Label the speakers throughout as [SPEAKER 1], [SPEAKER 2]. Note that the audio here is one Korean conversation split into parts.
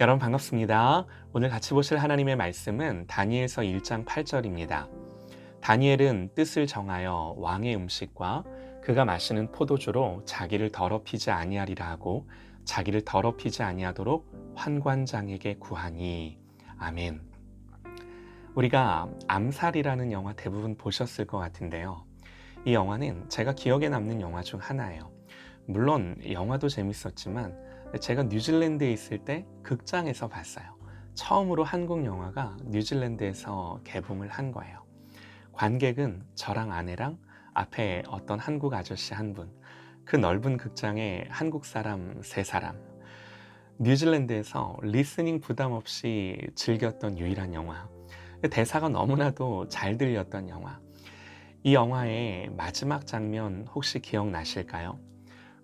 [SPEAKER 1] 여러분 반갑습니다. 오늘 같이 보실 하나님의 말씀은 다니엘서 1장 8절입니다. 다니엘은 뜻을 정하여 왕의 음식과 그가 마시는 포도주로 자기를 더럽히지 아니하리라 하고 자기를 더럽히지 아니하도록 환관장에게 구하니. 아멘. 우리가 암살이라는 영화 대부분 보셨을 것 같은데요. 이 영화는 제가 기억에 남는 영화 중 하나예요. 물론 영화도 재밌었지만 제가 뉴질랜드에 있을 때 극장에서 봤어요. 처음으로 한국 영화가 뉴질랜드에서 개봉을 한 거예요. 관객은 저랑 아내랑 앞에 어떤 한국 아저씨 한 분, 그 넓은 극장에 한국 사람 3사람. 뉴질랜드에서 리스닝 부담 없이 즐겼던 유일한 영화. 대사가 너무나도 잘 들렸던 영화. 이 영화의 마지막 장면 혹시 기억나실까요?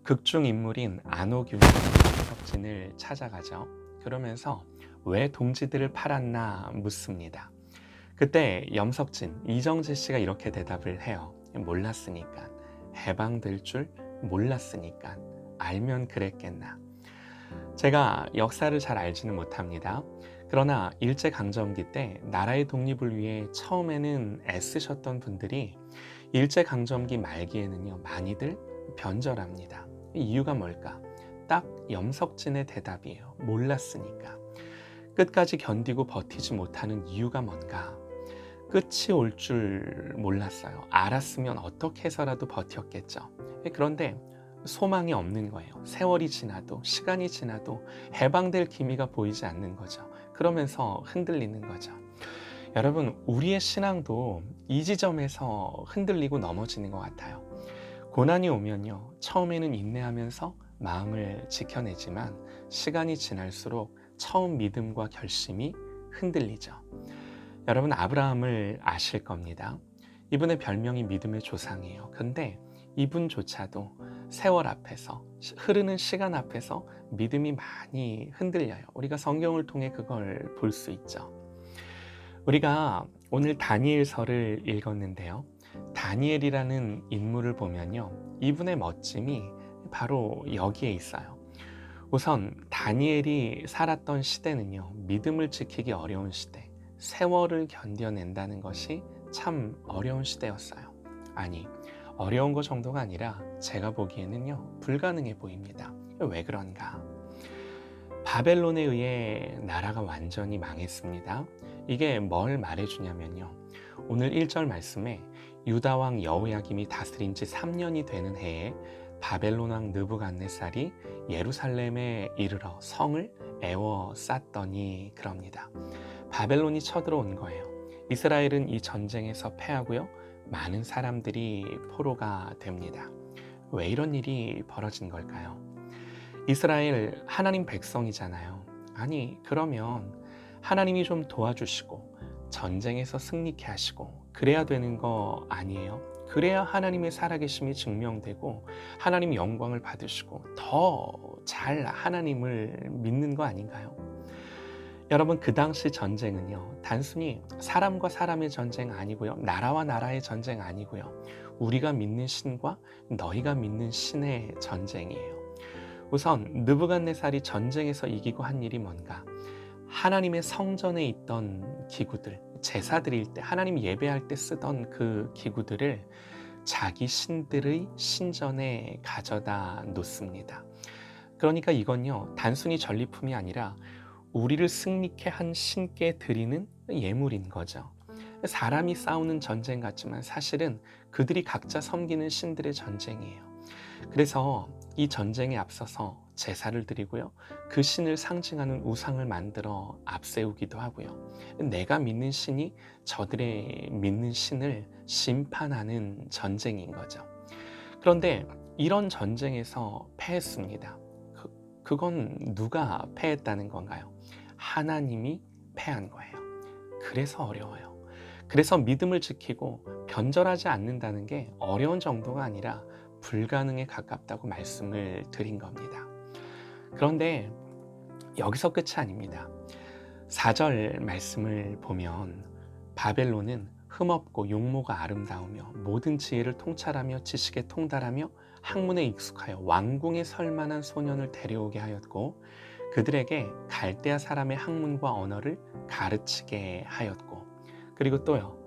[SPEAKER 1] 극중 인물인 안호균이 염석진을 찾아가죠. 그러면서 왜 동지들을 팔았나 묻습니다. 그때 염석진, 이정재 씨가 이렇게 대답을 해요. 몰랐으니까. 해방될 줄 몰랐으니까. 알면 그랬겠나. 제가 역사를 잘 알지는 못합니다. 그러나 일제강점기 때 나라의 독립을 위해 처음에는 애쓰셨던 분들이 일제강점기 말기에는요, 많이들 변절합니다. 이유가 뭘까? 딱 염석진의 대답이에요. 몰랐으니까. 끝까지 견디고 버티지 못하는 이유가 뭔가? 끝이 올 줄 몰랐어요. 알았으면 어떻게 해서라도 버텼겠죠. 그런데 소망이 없는 거예요. 세월이 지나도, 시간이 지나도 해방될 기미가 보이지 않는 거죠. 그러면서 흔들리는 거죠. 여러분, 우리의 신앙도 이 지점에서 흔들리고 넘어지는 것 같아요. 고난이 오면요, 처음에는 인내하면서 마음을 지켜내지만 시간이 지날수록 처음 믿음과 결심이 흔들리죠. 여러분, 아브라함을 아실 겁니다. 이분의 별명이 믿음의 조상이에요. 근데 이분조차도 세월 앞에서, 흐르는 시간 앞에서 믿음이 많이 흔들려요. 우리가 성경을 통해 그걸 볼 수 있죠. 우리가 오늘 다니엘서를 읽었는데요. 다니엘이라는 인물을 보면요, 이분의 멋짐이 바로 여기에 있어요. 우선 다니엘이 살았던 시대는요, 믿음을 지키기 어려운 시대, 세월을 견뎌낸다는 것이 참 어려운 시대였어요. 아니, 어려운 것 정도가 아니라 제가 보기에는요, 불가능해 보입니다. 왜 그런가? 바벨론에 의해 나라가 완전히 망했습니다. 이게 뭘 말해주냐면요, 오늘 1절 말씀에 유다 왕 여호야김이 다스린 지 3년이 되는 해에 바벨론 왕 느부갓네살이 예루살렘에 이르러 성을 에워쌌더니, 그럽니다. 바벨론이 쳐들어온 거예요. 이스라엘은 이 전쟁에서 패하고요, 많은 사람들이 포로가 됩니다. 왜 이런 일이 벌어진 걸까요? 이스라엘 하나님 백성이잖아요. 아니, 그러면 하나님이 좀 도와주시고 전쟁에서 승리케 하시고 그래야 되는 거 아니에요? 그래야 하나님의 살아계심이 증명되고 하나님 영광을 받으시고 더 잘 하나님을 믿는 거 아닌가요? 여러분, 그 당시 전쟁은요, 단순히 사람과 사람의 전쟁 아니고요, 나라와 나라의 전쟁 아니고요, 우리가 믿는 신과 너희가 믿는 신의 전쟁이에요. 우선 느부갓네살이 전쟁에서 이기고 한 일이 뭔가? 하나님의 성전에 있던 기구들, 제사 드릴 때, 하나님 예배할 때 쓰던 그 기구들을 자기 신들의 신전에 가져다 놓습니다. 그러니까 이건요, 단순히 전리품이 아니라 우리를 승리케 한 신께 드리는 예물인 거죠. 사람이 싸우는 전쟁 같지만 사실은 그들이 각자 섬기는 신들의 전쟁이에요. 그래서 이 전쟁에 앞서서 제사를 드리고요, 그 신을 상징하는 우상을 만들어 앞세우기도 하고요, 내가 믿는 신이 저들의 믿는 신을 심판하는 전쟁인 거죠. 그런데 이런 전쟁에서 패했습니다. 그건 누가 패했다는 건가요? 하나님이 패한 거예요. 그래서 어려워요. 그래서 믿음을 지키고 변절하지 않는다는 게 어려운 정도가 아니라 불가능에 가깝다고 말씀을 드린 겁니다. 그런데 여기서 끝이 아닙니다. 4절 말씀을 보면 바벨론은 흠없고 용모가 아름다우며 모든 지혜를 통찰하며 지식에 통달하며 학문에 익숙하여 왕궁에 설 만한 소년을 데려오게 하였고 그들에게 갈대아 사람의 학문과 언어를 가르치게 하였고, 그리고 또요,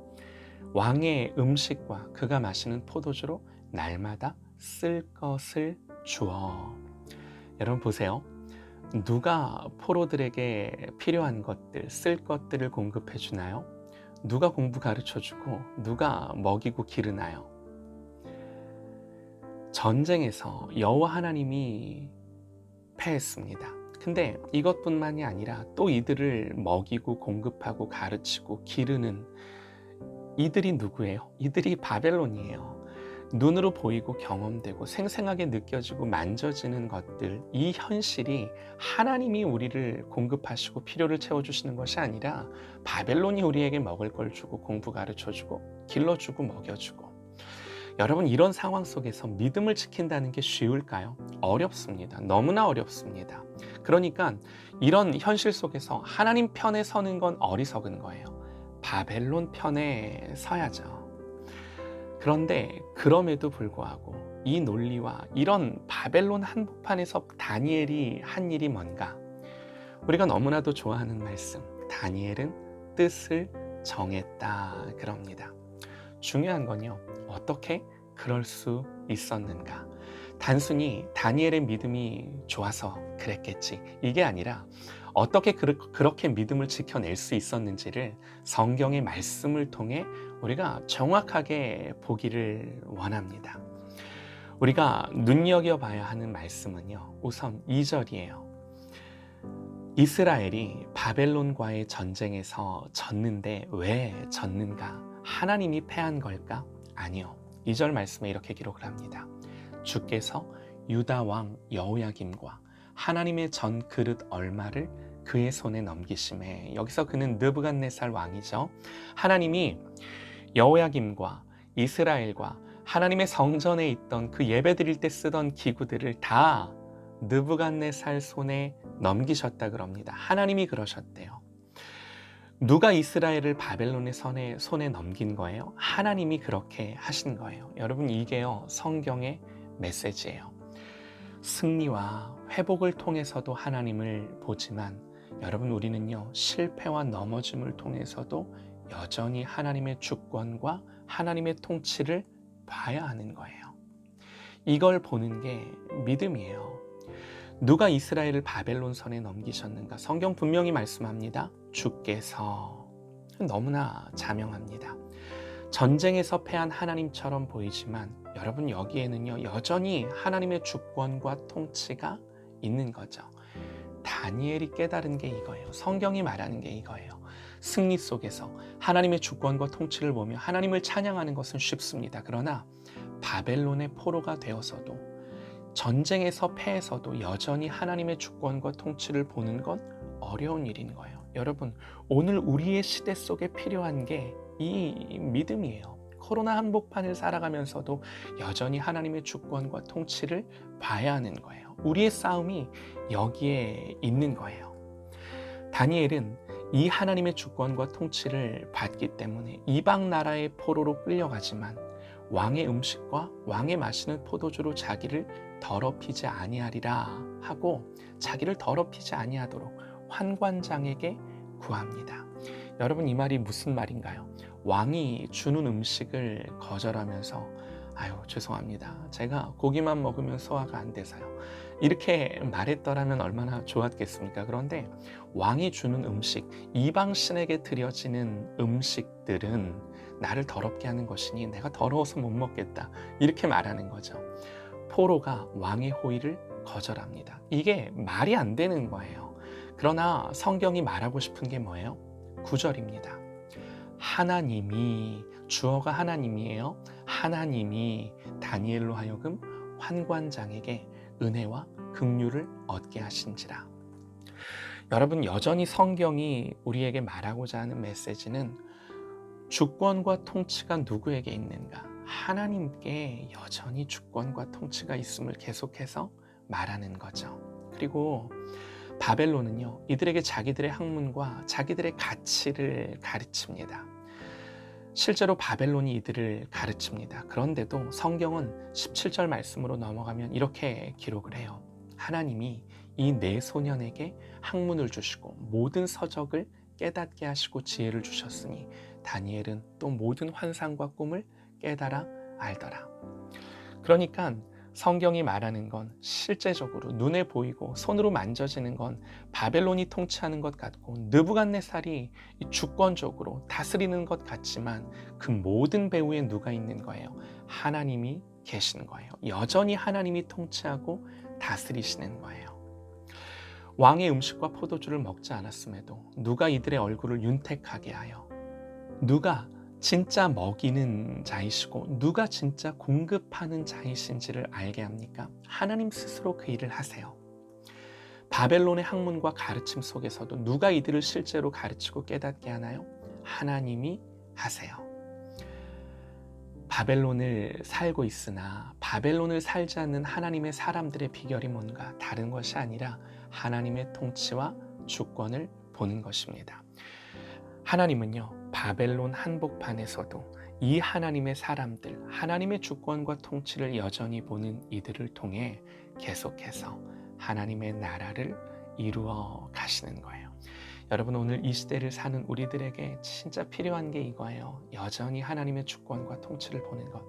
[SPEAKER 1] 왕의 음식과 그가 마시는 포도주로 날마다 쓸 것을 주어. 여러분 보세요. 누가 포로들에게 필요한 것들, 쓸 것들을 공급해 주나요? 누가 공부 가르쳐 주고 누가 먹이고 기르나요? 전쟁에서 여호와 하나님이 패했습니다. 근데 이것뿐만이 아니라 또 이들을 먹이고 공급하고 가르치고 기르는 이들이 누구예요? 이들이 바벨론이에요. 눈으로 보이고 경험되고 생생하게 느껴지고 만져지는 것들, 이 현실이 하나님이 우리를 공급하시고 필요를 채워주시는 것이 아니라 바벨론이 우리에게 먹을 걸 주고 공부 가르쳐주고 길러주고 먹여주고. 여러분, 이런 상황 속에서 믿음을 지킨다는 게 쉬울까요? 어렵습니다. 너무나 어렵습니다. 그러니까 이런 현실 속에서 하나님 편에 서는 건 어리석은 거예요. 바벨론 편에 서야죠. 그런데 그럼에도 불구하고 이 논리와 이런 바벨론 한복판에서 다니엘이 한 일이 뭔가? 우리가 너무나도 좋아하는 말씀, 다니엘은 뜻을 정했다 그럽니다. 중요한 건요, 어떻게 그럴 수 있었는가? 단순히 다니엘의 믿음이 좋아서 그랬겠지, 이게 아니라 어떻게 그렇게 믿음을 지켜낼 수 있었는지를 성경의 말씀을 통해 우리가 정확하게 보기를 원합니다. 우리가 눈여겨봐야 하는 말씀은요, 우선 2절이에요. 이스라엘이 바벨론과의 전쟁에서 졌는데 왜 졌는가? 하나님이 패한 걸까? 아니요. 2절 말씀에 이렇게 기록을 합니다. 주께서 유다 왕 여호야김과 하나님의 전 그릇 얼마를 그의 손에 넘기심에, 여기서 그는 느부갓네살 왕이죠. 하나님이 여호야김과 이스라엘과 하나님의 성전에 있던 그 예배드릴 때 쓰던 기구들을 다 느부갓네살 손에 넘기셨다 그럽니다. 하나님이 그러셨대요. 누가 이스라엘을 바벨론의 손에 넘긴 거예요? 하나님이 그렇게 하신 거예요. 여러분, 이게요, 성경의 메시지예요. 승리와 회복을 통해서도 하나님을 보지만 여러분, 우리는요, 실패와 넘어짐을 통해서도 여전히 하나님의 주권과 하나님의 통치를 봐야 하는 거예요. 이걸 보는 게 믿음이에요. 누가 이스라엘을 바벨론 손에 넘기셨는가? 성경 분명히 말씀합니다. 주께서. 너무나 자명합니다. 전쟁에서 패한 하나님처럼 보이지만 여러분, 여기에는요, 여전히 하나님의 주권과 통치가 있는 거죠. 다니엘이 깨달은 게 이거예요. 성경이 말하는 게 이거예요. 승리 속에서 하나님의 주권과 통치를 보며 하나님을 찬양하는 것은 쉽습니다. 그러나 바벨론의 포로가 되어서도, 전쟁에서 패해서도 여전히 하나님의 주권과 통치를 보는 건 어려운 일인 거예요. 여러분, 오늘 우리의 시대 속에 필요한 게 이 믿음이에요. 코로나 한복판을 살아가면서도 여전히 하나님의 주권과 통치를 봐야 하는 거예요. 우리의 싸움이 여기에 있는 거예요. 다니엘은 이 하나님의 주권과 통치를 받기 때문에 이방 나라의 포로로 끌려가지만 왕의 음식과 왕의 마시는 포도주로 자기를 더럽히지 아니하리라 하고, 자기를 더럽히지 아니하도록 환관장에게 구합니다. 여러분, 이 말이 무슨 말인가요? 왕이 주는 음식을 거절하면서 아유, 죄송합니다, 제가 고기만 먹으면 소화가 안 돼서요, 이렇게 말했더라면 얼마나 좋았겠습니까? 그런데 왕이 주는 음식, 이방 신에게 드려지는 음식들은 나를 더럽게 하는 것이니 내가 더러워서 못 먹겠다, 이렇게 말하는 거죠. 포로가 왕의 호의를 거절합니다. 이게 말이 안 되는 거예요. 그러나 성경이 말하고 싶은 게 뭐예요? 9절입니다. 하나님이, 주어가 하나님이에요. 하나님이 다니엘로 하여금 환관장에게 은혜와 긍휼을 얻게 하신지라. 여러분, 여전히 성경이 우리에게 말하고자 하는 메시지는 주권과 통치가 누구에게 있는가? 하나님께 여전히 주권과 통치가 있음을 계속해서 말하는 거죠. 그리고 바벨론은요, 이들에게 자기들의 학문과 자기들의 가치를 가르칩니다. 실제로 바벨론이 이들을 가르칩니다. 그런데도 성경은 17절 말씀으로 넘어가면 이렇게 기록을 해요. 하나님이 이 네 소년에게 학문을 주시고 모든 서적을 깨닫게 하시고 지혜를 주셨으니 다니엘은 또 모든 환상과 꿈을 깨달아 알더라. 그러니까 성경이 말하는 건 실제적으로 눈에 보이고 손으로 만져지는 건 바벨론이 통치하는 것 같고 느부갓네살이 주권적으로 다스리는 것 같지만 그 모든 배후에 누가 있는 거예요? 하나님이 계시는 거예요. 여전히 하나님이 통치하고 다스리시는 거예요. 왕의 음식과 포도주를 먹지 않았음에도 누가 이들의 얼굴을 윤택하게 하여 누가 진짜 먹이는 자이시고 누가 진짜 공급하는 자이신지를 알게 합니까? 하나님 스스로 그 일을 하세요. 바벨론의 학문과 가르침 속에서도 누가 이들을 실제로 가르치고 깨닫게 하나요? 하나님이 하세요. 바벨론을 살고 있으나 바벨론을 살지 않는 하나님의 사람들의 비결이 뭔가 다른 것이 아니라 하나님의 통치와 주권을 보는 것입니다. 하나님은요, 바벨론 한복판에서도 이 하나님의 사람들, 하나님의 주권과 통치를 여전히 보는 이들을 통해 계속해서 하나님의 나라를 이루어 가시는 거예요. 여러분, 오늘 이 시대를 사는 우리들에게 진짜 필요한 게 이거예요. 여전히 하나님의 주권과 통치를 보는 것.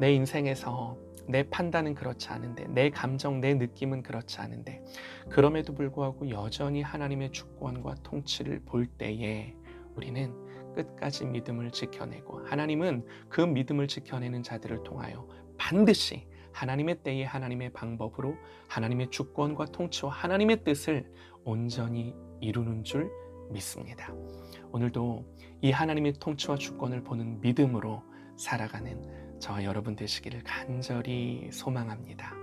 [SPEAKER 1] 내 인생에서 내 판단은 그렇지 않은데, 내 감정, 내 느낌은 그렇지 않은데, 그럼에도 불구하고 여전히 하나님의 주권과 통치를 볼 때에 우리는 끝까지 믿음을 지켜내고 하나님은 그 믿음을 지켜내는 자들을 통하여 반드시 하나님의 때에 하나님의 방법으로 하나님의 주권과 통치와 하나님의 뜻을 온전히 이루는 줄 믿습니다. 오늘도 이 하나님의 통치와 주권을 보는 믿음으로 살아가는 저와 여러분 되시기를 간절히 소망합니다.